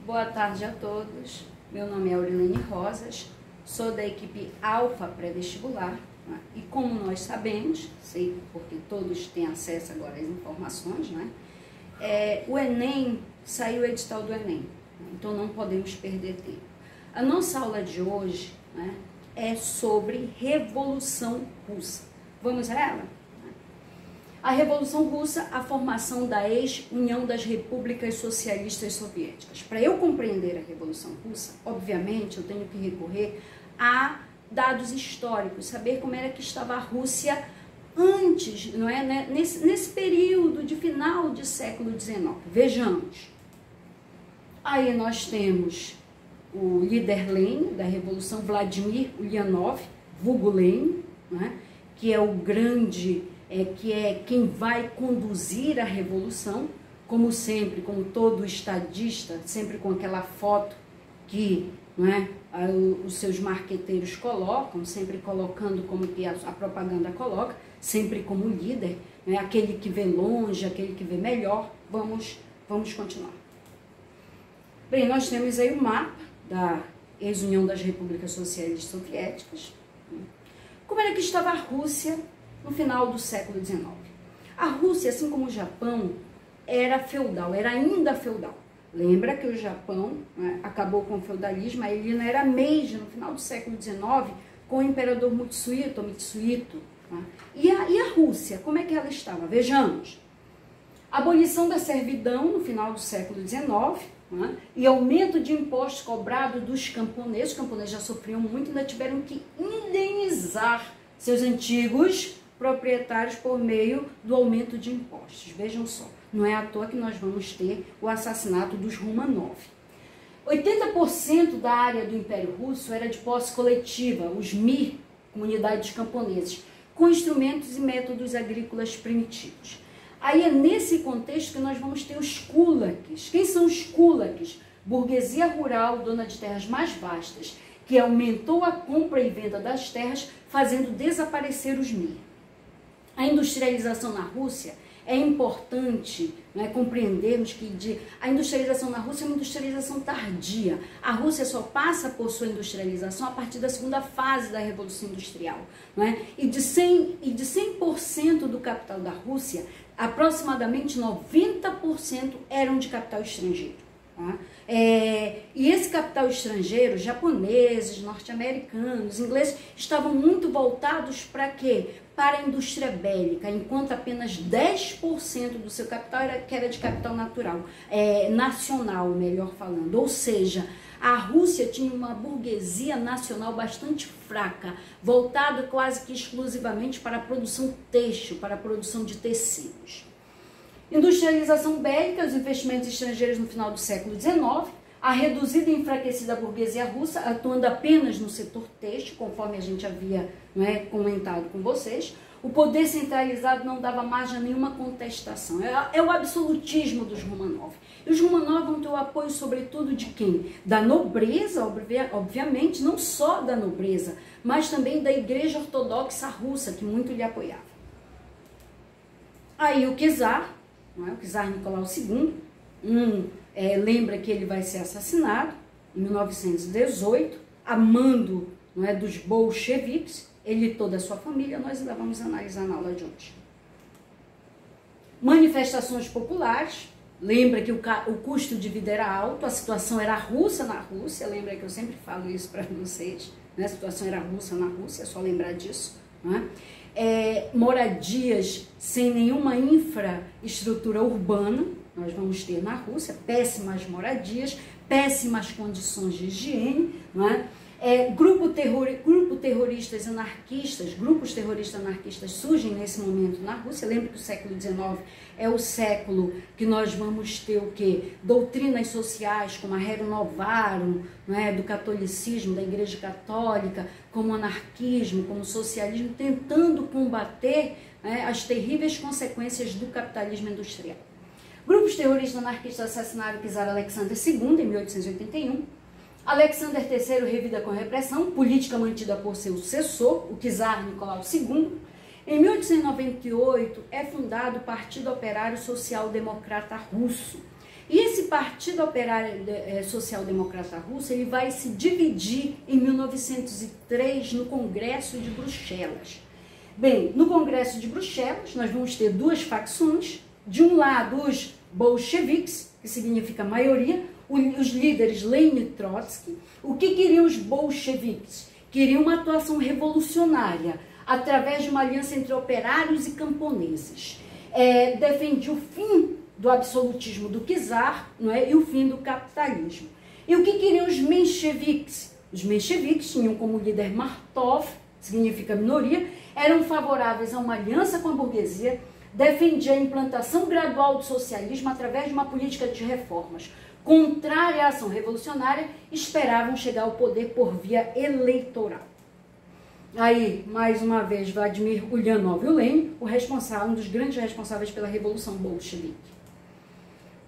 Boa tarde a todos. Meu nome é Aurilene Rosas, sou da equipe Alfa Pré-Vestibular, né? E como nós sabemos, sei porque todos têm acesso agora às informações, né? O Enem, saiu o edital do Enem, né? Então não podemos perder tempo. A nossa aula de hoje, né, é sobre Revolução Russa. Vamos a ela? A Revolução Russa, a formação da ex-União das Repúblicas Socialistas Soviéticas. Para eu compreender a Revolução Russa, obviamente, eu tenho que recorrer a dados históricos, saber como era que estava a Rússia antes, não é, nesse período de final do século XIX. Vejamos. Aí nós temos o líder Lenin da Revolução, Vladimir Ulyanov, vulgo Lenin, né, que é o grande... que é quem vai conduzir a revolução, como sempre, como todo estadista, sempre com aquela foto que, não é, os seus marqueteiros colocam, sempre colocando como que a propaganda coloca, sempre como líder, né, aquele que vê longe, aquele que vê melhor. Vamos continuar. Bem, nós temos aí o mapa da ex-União das Repúblicas Socialistas Soviéticas. Como era que estava a Rússia no final do século XIX. A Rússia, assim como o Japão, era feudal, era ainda feudal. Lembra que o Japão, né, acabou com o feudalismo, aí ele era Meiji, no final do século XIX, com o imperador Mitsuhito. Né? E a Rússia, como é que ela estava? Vejamos. Abolição da servidão no final do século XIX, né, e aumento de impostos cobrados dos camponeses. Os camponeses já sofriam muito, ainda tiveram que indenizar seus antigos proprietários por meio do aumento de impostos. Vejam só, não é à toa que nós vamos ter o assassinato dos Romanov. 80% da área do Império Russo era de posse coletiva, os Mir, comunidades camponeses, com instrumentos e métodos agrícolas primitivos. Aí é nesse contexto que nós vamos ter os kulaks. Quem são os kulaks? Burguesia rural, dona de terras mais vastas, que aumentou a compra e venda das terras, fazendo desaparecer os Mir. A industrialização na Rússia é importante, né, compreendermos que a industrialização na Rússia é uma industrialização tardia. A Rússia só passa por sua industrialização a partir da segunda fase da Revolução Industrial. Né? E de 100% do capital da Rússia, aproximadamente 90% eram de capital estrangeiro. Tá? E esse capital estrangeiro, japoneses, norte-americanos, ingleses, estavam muito voltados para quê? Para a indústria bélica, enquanto apenas 10% do seu capital era de capital natural, nacional, melhor falando. Ou seja, a Rússia tinha uma burguesia nacional bastante fraca, voltada quase que exclusivamente para a produção têxtil, para a produção de tecidos. Industrialização bélica, os investimentos estrangeiros no final do século XIX, a reduzida e enfraquecida burguesia russa, atuando apenas no setor têxtil, conforme a gente havia, não é, comentado com vocês. O poder centralizado não dava margem a nenhuma contestação. É o absolutismo dos Romanov. E os Romanov vão ter o apoio, sobretudo, de quem? Da nobreza, obviamente, não só da nobreza, mas também da Igreja Ortodoxa Russa, que muito lhe apoiava. Aí o czar, não é? O czar Nicolau II, lembra que ele vai ser assassinado em 1918, a mando, não é, dos bolcheviques, ele e toda a sua família. Nós ainda vamos analisar na aula de hoje. Manifestações populares, lembra que o custo de vida era alto, a situação era russa na Rússia, lembra que eu sempre falo isso para vocês, né? A situação era russa na Rússia, é só lembrar disso. Não é? Moradias sem nenhuma infraestrutura urbana, nós vamos ter na Rússia péssimas moradias, péssimas condições de higiene, não é? Grupos terroristas anarquistas surgem nesse momento na Rússia. Lembra que o século XIX é o século que nós vamos ter o quê? Doutrinas sociais como a Rerum Novarum, não é? Do catolicismo, da Igreja Católica, como o anarquismo, como o socialismo, tentando combater, né, as terríveis consequências do capitalismo industrial. Grupos terroristas anarquistas assassinaram o czar Alexander II em 1881. Alexander III revida com repressão, política mantida por seu sucessor, o czar Nicolau II. Em 1898 é fundado o Partido Operário Social Democrata Russo. E esse Partido Operário Social Democrata Russo, ele vai se dividir em 1903 no Congresso de Bruxelas. Bem, no Congresso de Bruxelas, nós vamos ter duas facções. De um lado, os bolcheviques, que significa maioria, os líderes Lenin e Trotsky. O que queriam os bolcheviques? Queriam uma atuação revolucionária, através de uma aliança entre operários e camponeses. Defendia o fim do absolutismo do czar, não é? E o fim do capitalismo. E o que queriam os mencheviques? Os mencheviques tinham como líder Martov, significa minoria, eram favoráveis a uma aliança com a burguesia, defendia a implantação gradual do socialismo através de uma política de reformas. Contrária à ação revolucionária, esperavam chegar ao poder por via eleitoral. Aí, mais uma vez, Vladimir Ulyanov e o Lenin, um dos grandes responsáveis pela Revolução Bolchevique.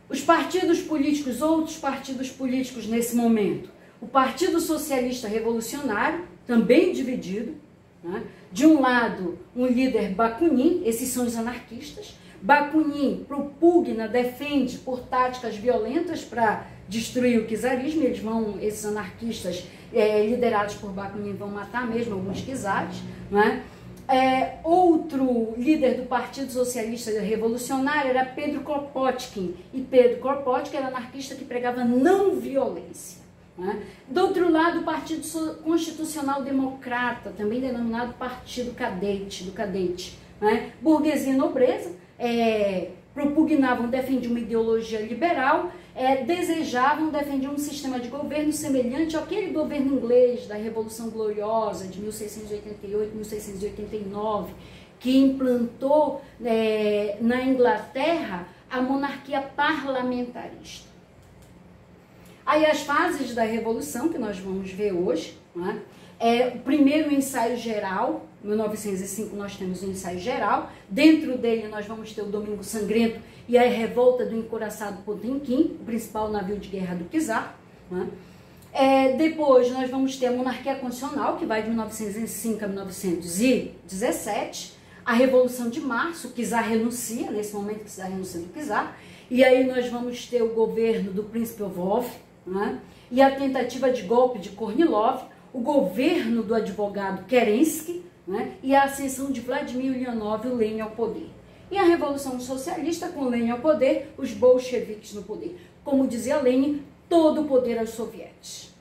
Os partidos políticos, outros partidos políticos nesse momento. O Partido Socialista Revolucionário, também dividido, né? De um lado, um líder Bakunin, esses são os anarquistas. Bakunin propugna, defende por táticas violentas para destruir o czarismo. Esses anarquistas liderados por Bakunin vão matar mesmo alguns czares, né? Outro líder do Partido Socialista Revolucionário era Pedro Kropotkin, e Pedro Kropotkin era anarquista que pregava não violência. Né? Do outro lado, o Partido Constitucional Democrata, também denominado Partido Cadete, né? Burguesia e nobreza, propugnavam, defendiam uma ideologia liberal, defendiam um sistema de governo semelhante àquele governo inglês da Revolução Gloriosa de 1688, 1689, que implantou na Inglaterra a monarquia parlamentarista. Aí as fases da Revolução, que nós vamos ver hoje, né? O primeiro ensaio geral, em 1905 nós temos o ensaio geral, dentro dele nós vamos ter o Domingo Sangrento e a revolta do encouraçado Potemkin, o principal navio de guerra do czar. Né? Depois nós vamos ter a monarquia constitucional, que vai de 1905 a 1917, a Revolução de Março, o czar renuncia, nesse momento o czar renuncia do czar, e aí nós vamos ter o governo do príncipe Lvov, né? E a tentativa de golpe de Kornilov, o governo do advogado Kerensky, né? E a ascensão de Vladimir Ulyanov e o Lenin ao poder. E a Revolução Socialista, com Lenin ao poder, os bolcheviques no poder. Como dizia Lenin, todo o poder aos sovietes.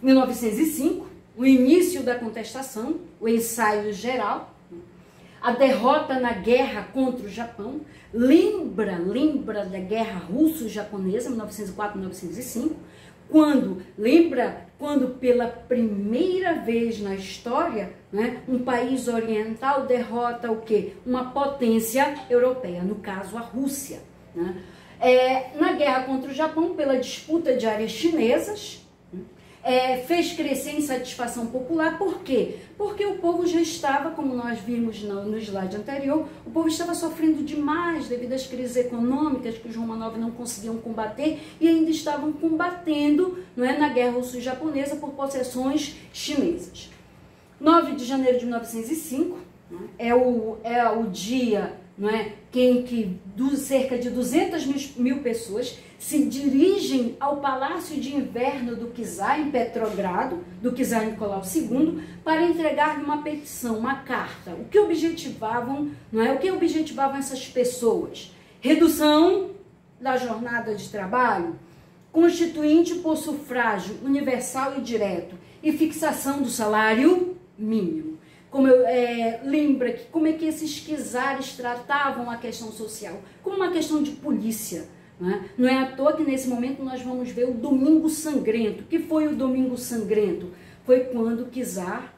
1905, o início da contestação, o ensaio geral, a derrota na guerra contra o Japão, lembra da guerra russo-japonesa, 1904-1905, quando pela primeira vez na história, né, um país oriental derrota o quê? Uma potência europeia, no caso a Rússia. Né? Na guerra contra o Japão, pela disputa de áreas chinesas, fez crescer a insatisfação popular. Por quê? Porque o povo já estava, como nós vimos no slide anterior, o povo estava sofrendo demais devido às crises econômicas que os Romanov não conseguiam combater e ainda estavam combatendo, não é, na guerra russo-japonesa por possessões chinesas. 9 de janeiro de 1905 é o dia, não é, em que cerca de 200 mil pessoas se dirigem ao Palácio de Inverno do czar, em Petrogrado, do czar Nicolau II, para entregar-lhe uma petição, uma carta. O que objetivavam, não é? O que objetivavam essas pessoas? Redução da jornada de trabalho, constituinte por sufrágio universal e direto e fixação do salário mínimo. Lembra que como é que esses czares tratavam a questão social? Como uma questão de polícia. Não é à toa que nesse momento nós vamos ver o Domingo Sangrento. O que foi o Domingo Sangrento? Foi quando o czar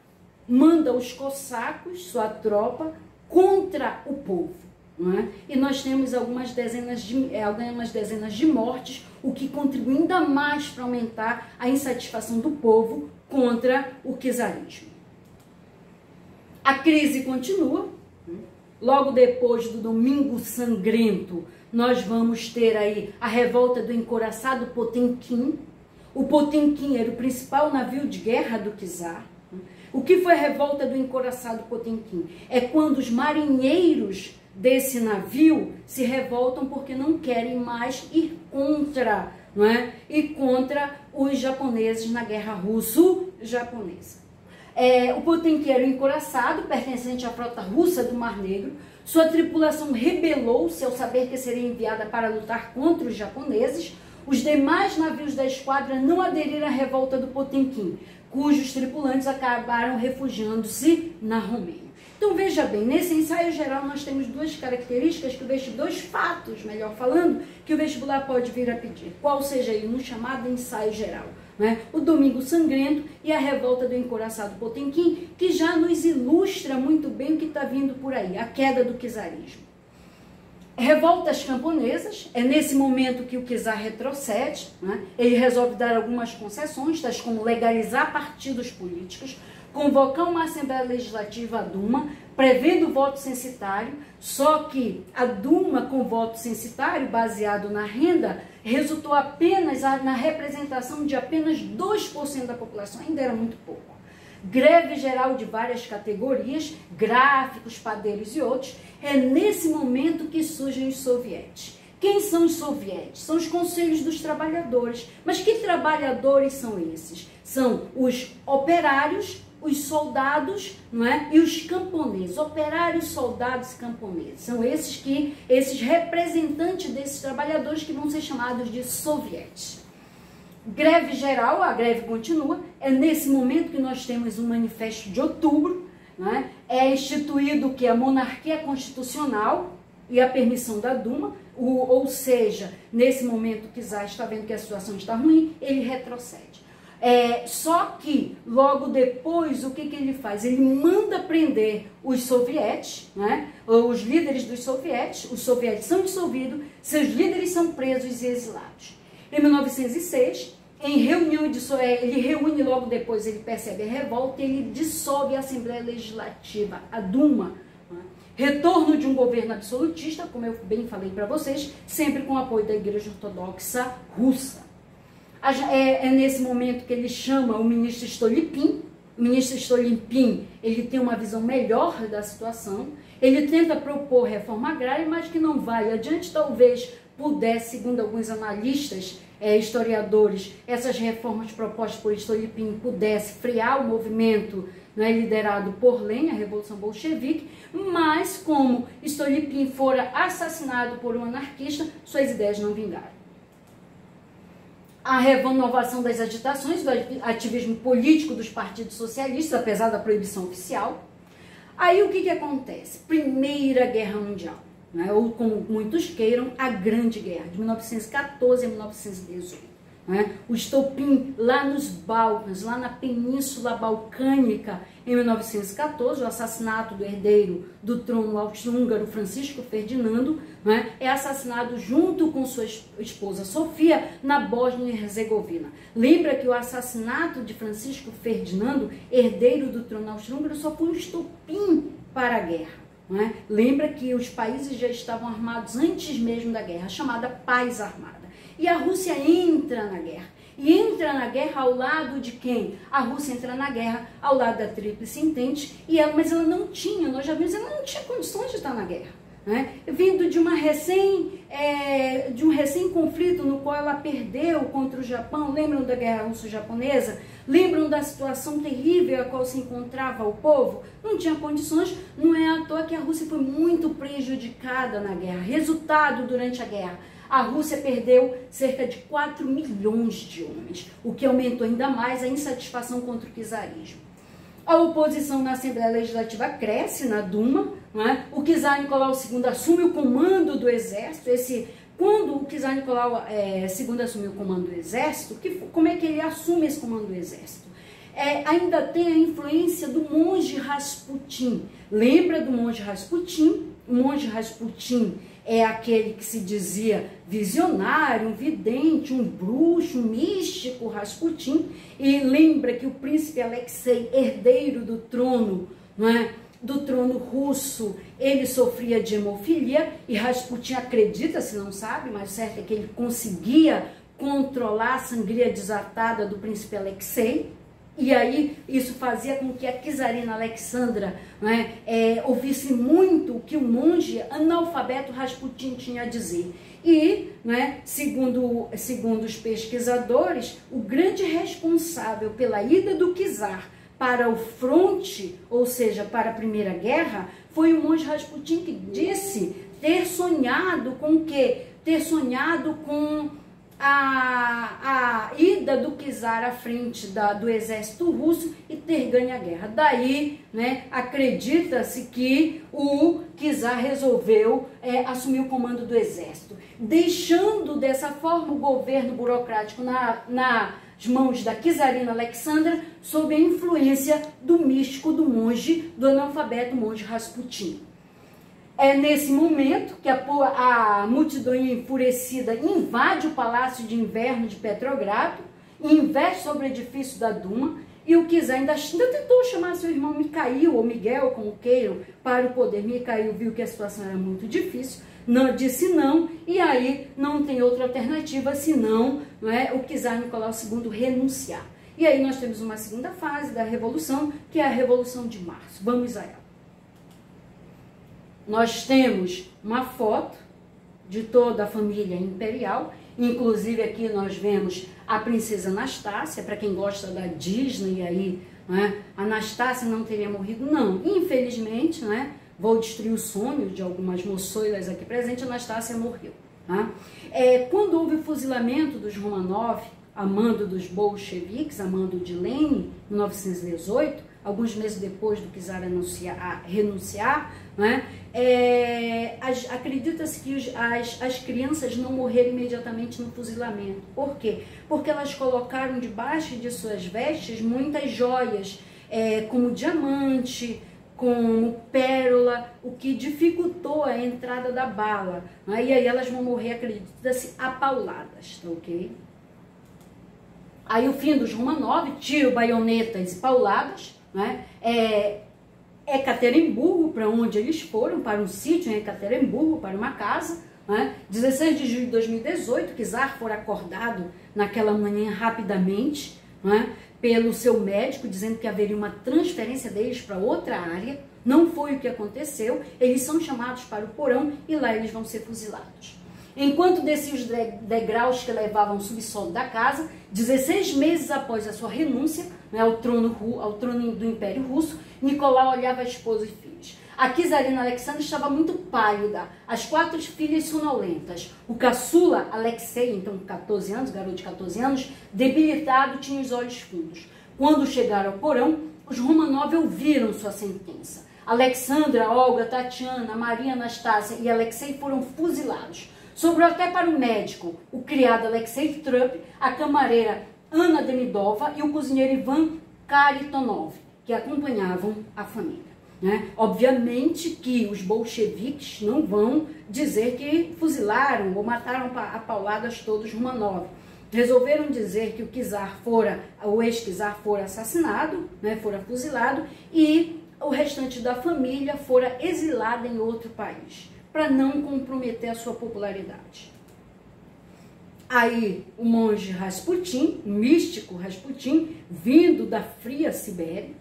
manda os cossacos, sua tropa, contra o povo. Não é? E nós temos algumas dezenas de mortes, o que contribui ainda mais para aumentar a insatisfação do povo contra o czarismo. A crise continua. Logo depois do Domingo Sangrento, nós vamos ter aí a revolta do encouraçado Potemkin. O Potemkin era o principal navio de guerra do czar. O que foi a revolta do encouraçado Potemkin? É quando os marinheiros desse navio se revoltam porque não querem mais ir contra, não é? Ir contra os japoneses na guerra russo-japonesa. O Potemkin era um encouraçado, pertencente à frota russa do Mar Negro. Sua tripulação rebelou-se ao saber que seria enviada para lutar contra os japoneses. Os demais navios da esquadra não aderiram à revolta do Potemkin, cujos tripulantes acabaram refugiando-se na Romênia. Então veja bem, nesse ensaio geral nós temos duas características, dois fatos, melhor falando, que o vestibular pode vir a pedir. Qual seja ele no chamado ensaio geral? Né? O Domingo Sangrento e a revolta do encouraçado Potemkin, que já nos ilustra muito bem o que está vindo por aí, a queda do czarismo. Revoltas camponesas, é nesse momento que o czar retrocede, né? Ele resolve dar algumas concessões, tais como legalizar partidos políticos, convocar uma Assembleia Legislativa, a Duma, prevendo o voto censitário, só que a Duma com voto censitário, baseado na renda, resultou apenas na representação de apenas 2% da população, ainda era muito pouco. Greve geral de várias categorias, gráficos, padeiros e outros, é nesse momento que surgem os sovietes. Quem são os sovietes? São os conselhos dos trabalhadores. Mas que trabalhadores são esses? São os operários, os soldados, não é? E os camponeses, operários, soldados e camponeses. São esses representantes desses trabalhadores que vão ser chamados de sovietes. Greve geral, a greve continua, é nesse momento que nós temos um manifesto de outubro, não é? É instituído que a monarquia constitucional e a permissão da Duma, ou seja, nesse momento que o czar está vendo que a situação está ruim, ele retrocede. Só que, logo depois, o que ele faz? Ele manda prender os sovietes, né? Os líderes dos sovietes. Os sovietes são dissolvidos, seus líderes são presos e exilados. Em 1906, em reunião, ele reúne logo depois, ele percebe a revolta e ele dissolve a Assembleia Legislativa, a Duma. Né? Retorno de um governo absolutista, como eu bem falei para vocês, sempre com o apoio da Igreja Ortodoxa Russa. É nesse momento que ele chama o ministro Stolypin. O ministro Stolypin, ele tem uma visão melhor da situação, ele tenta propor reforma agrária, mas que não vai adiante, talvez pudesse, segundo alguns analistas, historiadores, essas reformas propostas por Stolypin pudesse frear o movimento, né, liderado por Lenin, a Revolução Bolchevique, mas como Stolypin fora assassinado por um anarquista, suas ideias não vingaram. A renovação das agitações, do ativismo político dos partidos socialistas, apesar da proibição oficial. Aí o que acontece? Primeira Guerra Mundial, né? Ou como muitos queiram, a Grande Guerra, de 1914 a 1918. Né? O estopim lá nos Balcãs, lá na Península Balcânica, em 1914, o assassinato do herdeiro do trono austro-húngaro Francisco Ferdinando, né? É assassinado junto com sua esposa Sofia na Bósnia e Herzegovina. Lembra que o assassinato de Francisco Ferdinando, herdeiro do trono austro-húngaro, só foi um estopim para a guerra. Né? Lembra que os países já estavam armados antes mesmo da guerra, chamada paz armada. E a Rússia entra na guerra. E entra na guerra ao lado de quem? A Rússia entra na guerra ao lado da Tríplice Entente, mas ela não tinha, nós já vimos, ela não tinha condições de estar na guerra. Né? Vindo de um recém-conflito no qual ela perdeu contra o Japão, lembram da guerra russo-japonesa? Lembram da situação terrível a qual se encontrava o povo? Não tinha condições, não é à toa que a Rússia foi muito prejudicada na guerra. Resultado durante a guerra, a Rússia perdeu cerca de 4 milhões de homens, o que aumentou ainda mais a insatisfação contra o czarismo. A oposição na Assembleia Legislativa cresce, na Duma, não é? O czar Nicolau II assume o comando do exército. Quando o czar Nicolau II assume o comando do exército, como é que ele assume esse comando do exército? Ainda tem a influência do monge Rasputin. Lembra do monge Rasputin? O monge Rasputin é aquele que se dizia visionário, um vidente, um bruxo, um místico Rasputin. E lembra que o príncipe Alexei, herdeiro do trono, não é? Do trono russo, ele sofria de hemofilia, e Rasputin acredita, se não sabe, mas certo é que ele conseguia controlar a sangria desatada do príncipe Alexei. E aí isso fazia com que a czarina Alexandra, né, ouvisse muito o que o monge analfabeto Rasputin tinha a dizer. E, né, segundo os pesquisadores, o grande responsável pela ida do czar para o fronte, ou seja, para a Primeira Guerra, foi o monge Rasputin, que disse ter sonhado com o quê? Ter sonhado com a ida do czar à frente do exército russo e ter ganho a guerra. Daí, né, acredita-se que o czar resolveu assumir o comando do exército, deixando dessa forma o governo burocrático nas mãos da czarina Alexandra, sob a influência do místico, do monge, do analfabeto monge Rasputin. É nesse momento que a multidão enfurecida invade o Palácio de Inverno de Petrogrado, investe sobre o edifício da Duma, e o czar ainda tentou chamar seu irmão Mikhail, ou Miguel, como queiram, para o poder. Mikhail viu que a situação era muito difícil, disse não, e aí não tem outra alternativa senão, não é, o czar Nicolau II renunciar. E aí nós temos uma segunda fase da Revolução, que é a Revolução de Março. Vamos a ela. Nós temos uma foto de toda a família imperial, inclusive aqui nós vemos a princesa Anastácia. Para quem gosta da Disney aí, né, Anastácia não teria morrido, não. Infelizmente, né, vou destruir o sonho de algumas moçoilas aqui presentes, Anastácia morreu. Tá? Quando houve o fuzilamento dos Romanov, a mando dos bolcheviques, a mando de Lenin, em 1918, alguns meses depois do czar renunciar, né, acredita-se que as crianças não morreram imediatamente no fuzilamento. Por quê? Porque elas colocaram debaixo de suas vestes muitas joias, como diamante, como pérola, o que dificultou a entrada da bala. Né? E aí elas vão morrer, acredita-se, apauladas, tá ok? Aí o fim dos Romanov, tiro, baionetas e pauladas, né? Ekaterimburgo, para onde eles foram, para um sítio em Ekaterimburgo, para uma casa, né? 16 de julho de 2018, o czar foi acordado naquela manhã rapidamente, né, pelo seu médico, dizendo que haveria uma transferência deles para outra área. Não foi o que aconteceu, eles são chamados para o porão e lá eles vão ser fuzilados. Enquanto desciam os degraus que levavam ao subsolo da casa, 16 meses após a sua renúncia, né, ao trono do Império Russo, Nicolau olhava a esposa e filhos. A czarina Alexandra estava muito pálida, as 4 filhas sonolentas. O caçula Alexei, então 14 anos, garoto de 14 anos, debilitado, tinha os olhos fundos. Quando chegaram ao porão, os Romanov ouviram sua sentença. Alexandra, Olga, Tatiana, Maria Anastácia e Alexei foram fuzilados. Sobrou até para o médico o criado Alexei Trupp, a camareira Anna Demidova e o cozinheiro Ivan Karitonov, que acompanhavam a família. Né? Obviamente que os bolcheviques não vão dizer que fuzilaram ou mataram a pauladas todos Romanov. Resolveram dizer que o ex-czar fora assassinado, né, fora fuzilado, e o restante da família fora exilada em outro país, para não comprometer a sua popularidade. Aí o monge Rasputin, o místico Rasputin, vindo da fria Sibéria,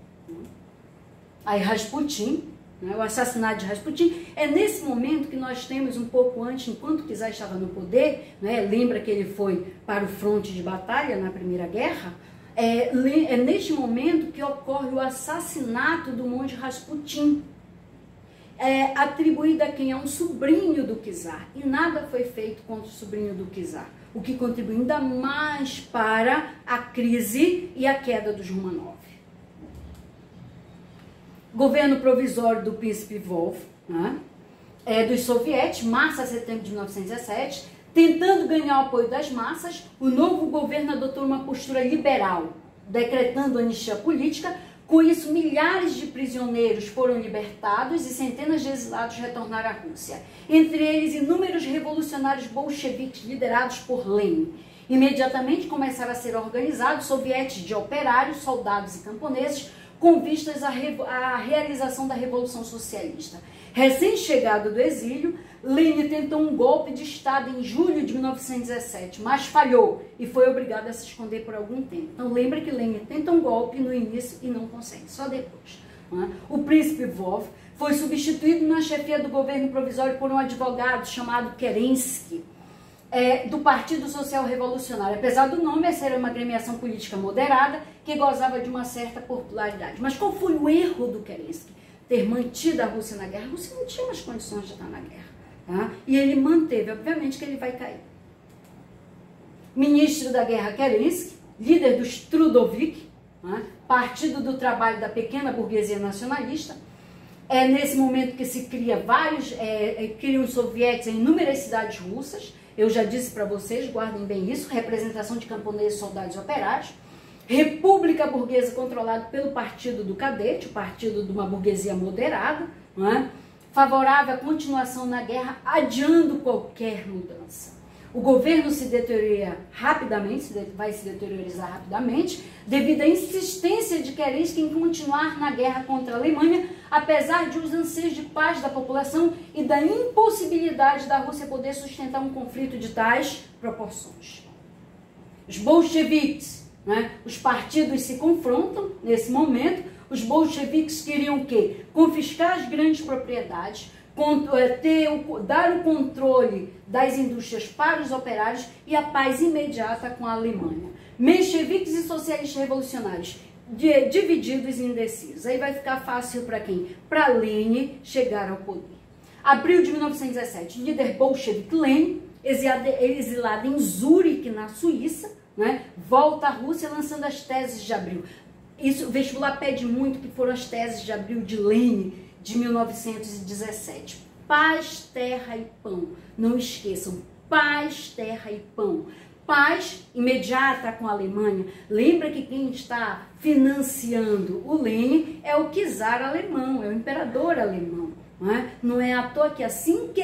aí Rasputin, né, o assassinato de Rasputin, é nesse momento que nós temos um pouco antes, enquanto o czar estava no poder, né, lembra que ele foi para o fronte de batalha na Primeira Guerra, é neste momento que ocorre o assassinato do monge Rasputin, atribuído a quem? É um sobrinho do czar, e nada foi feito contra o sobrinho do czar, o que contribui ainda mais para a crise e a queda dos Romanov. Governo provisório do príncipe Wolf, né, dos sovietes, março a setembro de 1917, tentando ganhar o apoio das massas, o novo governo adotou uma postura liberal, decretando anistia política. Com isso, milhares de prisioneiros foram libertados e centenas de exilados retornaram à Rússia. Entre eles, inúmeros revolucionários bolcheviques liderados por Lenin. Imediatamente começaram a ser organizados sovietes de operários, soldados e camponeses com vistas à realização da Revolução Socialista. Recém-chegado do exílio, Lenin tentou um golpe de Estado em julho de 1917, mas falhou e foi obrigado a se esconder por algum tempo. Então lembra que Lenin tenta um golpe no início e não consegue, só depois. O príncipe Lvov foi substituído na chefia do governo provisório por um advogado chamado Kerensky, do Partido Social Revolucionário. Apesar do nome, essa era uma agremiação política moderada que gozava de uma certa popularidade. Mas qual foi o erro do Kerensky? Ter mantido a Rússia na guerra. A Rússia não tinha mais condições de estar na guerra. Tá? E ele manteve, obviamente que ele vai cair. Ministro da Guerra Kerensky, líder dos Trudovik, Partido do Trabalho da Pequena Burguesia Nacionalista. É nesse momento que se cria criam os sovietes em inúmeras cidades russas. Eu já disse para vocês, guardem bem isso, representação de camponeses, soldados e operários. República burguesa controlada pelo Partido do Cadete, o partido de uma burguesia moderada, favorável à continuação na guerra, adiando qualquer mudança. O governo se deteriora rapidamente, vai se deteriorizar rapidamente, devido à insistência de Kerensky em continuar na guerra contra a Alemanha, apesar de os anseios de paz da população e da impossibilidade da Rússia poder sustentar um conflito de tais proporções. Os bolcheviques, os partidos se confrontam nesse momento. Os bolcheviques queriam o quê? Confiscar as grandes propriedades, dar o controle das indústrias para os operários e a paz imediata com a Alemanha. Mencheviques e socialistas revolucionários divididos e indecisos. Aí vai ficar fácil para quem? Para Lenin chegar ao poder. Abril de 1917, líder bolchevique Lenin, exilado em Zurique, na Suíça, volta à Rússia lançando as teses de abril. Isso, o vestibular pede muito, que foram as teses de abril de Lenin, de 1917. Paz, terra e pão. Não esqueçam, paz, terra e pão. Paz imediata com a Alemanha. Lembra que quem está financiando o Lenin é o czar alemão, é o imperador alemão. Não é à toa que assim que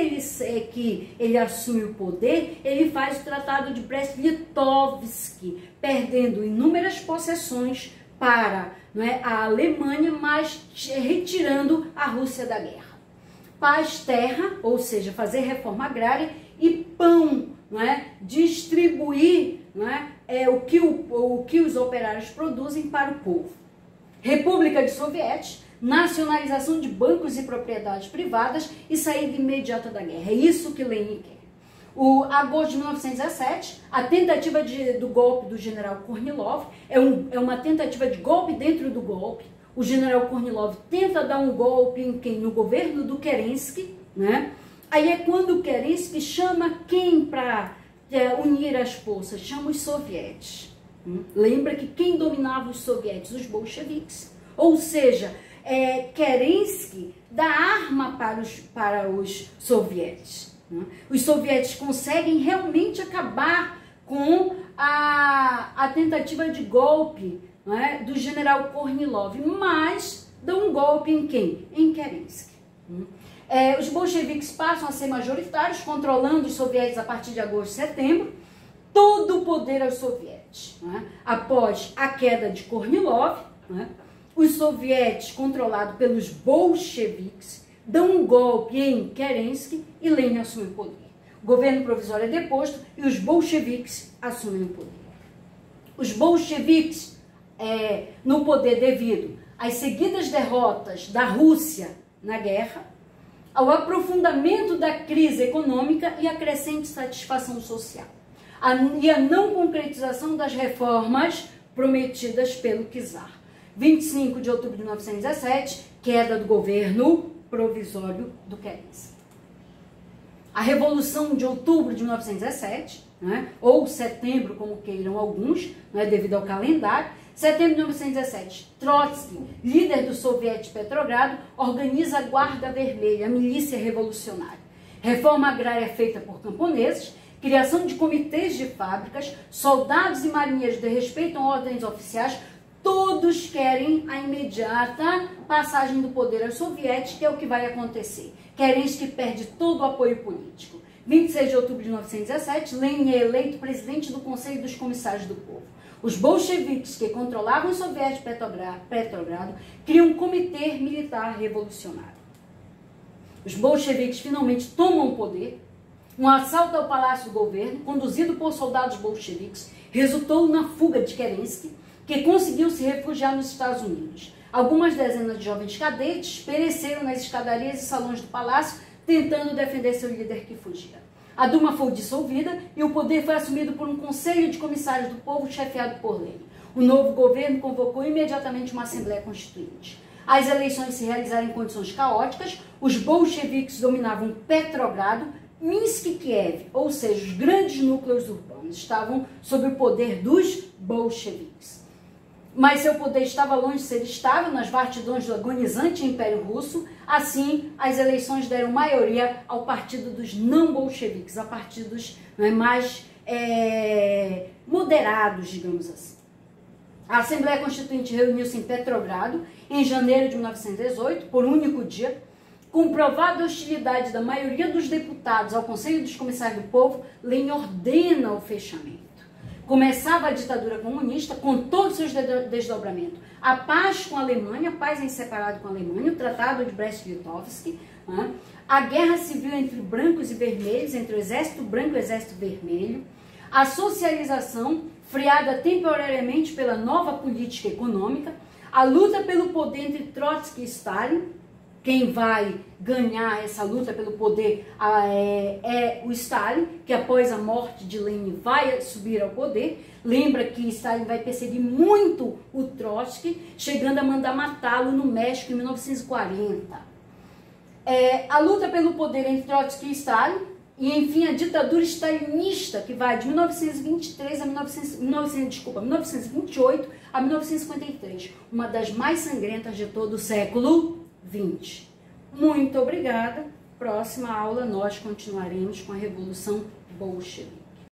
ele assume o poder, ele faz o Tratado de Brest-Litovsk, perdendo inúmeras possessões para a Alemanha, mas retirando a Rússia da guerra. Paz, terra, ou seja, fazer reforma agrária, e pão, distribuir o que os operários produzem para o povo. República de Sovietes, nacionalização de bancos e propriedades privadas e saída imediata da guerra. É isso que Lenin quer. O agosto de 1917, a tentativa do golpe do general Kornilov é uma tentativa de golpe dentro do golpe. O general Kornilov tenta dar um golpe em quem? No governo do Kerensky, Aí é quando o Kerensky chama quem para unir as forças? Chama os sovietes. Lembra que quem dominava os sovietes? Os bolcheviques. Ou seja, Kerensky dá arma para os sovietes. Os sovietes conseguem realmente acabar com a tentativa de golpe do general Kornilov, mas dão um golpe em quem? Em Kerensky. Os bolcheviques passam a ser majoritários, controlando os sovietes a partir de agosto e setembro. Todo o poder aos sovietes. Após a queda de Kornilov, os sovietes, controlados pelos bolcheviques, dão um golpe em Kerensky e Lenin assume o poder. O governo provisório é deposto e os bolcheviques assumem o poder. Os bolcheviques no poder devido às seguidas derrotas da Rússia na guerra, ao aprofundamento da crise econômica e à crescente satisfação social, e a não concretização das reformas prometidas pelo czar. 25 de outubro de 1917, queda do governo provisório do Kerensky. A Revolução de Outubro de 1917, ou setembro, como queiram alguns, devido ao calendário. Setembro de 1917, Trotsky, líder do Soviete de Petrogrado, organiza a Guarda Vermelha, a milícia revolucionária. Reforma agrária feita por camponeses, criação de comitês de fábricas, soldados e marinheiros desrespeitam ordens oficiais, todos querem a imediata passagem do poder aos sovietes, que é o que vai acontecer. Kerensky perde todo o apoio político. 26 de outubro de 1917, Lenin é eleito presidente do Conselho dos Comissários do Povo. Os bolcheviques, que controlavam o Soviete de Petrogrado, criam um comitê militar revolucionário. Os bolcheviques finalmente tomam o poder. Um assalto ao palácio do governo, conduzido por soldados bolcheviques, resultou na fuga de Kerensky, que conseguiu se refugiar nos Estados Unidos. Algumas dezenas de jovens cadetes pereceram nas escadarias e salões do palácio, tentando defender seu líder que fugia. A Duma foi dissolvida e o poder foi assumido por um conselho de comissários do povo chefiado por Lenin. O novo governo convocou imediatamente uma Assembleia Constituinte. As eleições se realizaram em condições caóticas, os bolcheviques dominavam Petrogrado, Minsk e Kiev, ou seja, os grandes núcleos urbanos estavam sob o poder dos bolcheviques. Mas seu poder estava longe de ser estável nas vastidões do agonizante Império Russo. Assim, as eleições deram maioria ao partido dos não-bolcheviques, a partidos mais moderados, digamos assim. A Assembleia Constituinte reuniu-se em Petrogrado em janeiro de 1918, por um único dia. Com provada hostilidade da maioria dos deputados ao Conselho dos Comissários do Povo, Lenin ordena o fechamento. Começava a ditadura comunista com todos os seus desdobramentos. A paz com a Alemanha, a paz em separado com a Alemanha, o Tratado de Brest-Litovsk, a guerra civil entre brancos e vermelhos, entre o Exército Branco e o Exército Vermelho, a socialização, freada temporariamente pela nova política econômica, a luta pelo poder entre Trotsky e Stalin. Quem vai ganhar essa luta pelo poder é o Stalin, que após a morte de Lenin vai subir ao poder. Lembra que Stalin vai perseguir muito o Trotsky, chegando a mandar matá-lo no México em 1940. A luta pelo poder entre Trotsky e Stalin, e enfim a ditadura stalinista, que vai de 1928 a 1953, uma das mais sangrentas de todo o século 20. Muito obrigada. Próxima aula nós continuaremos com a Revolução Bolchevique.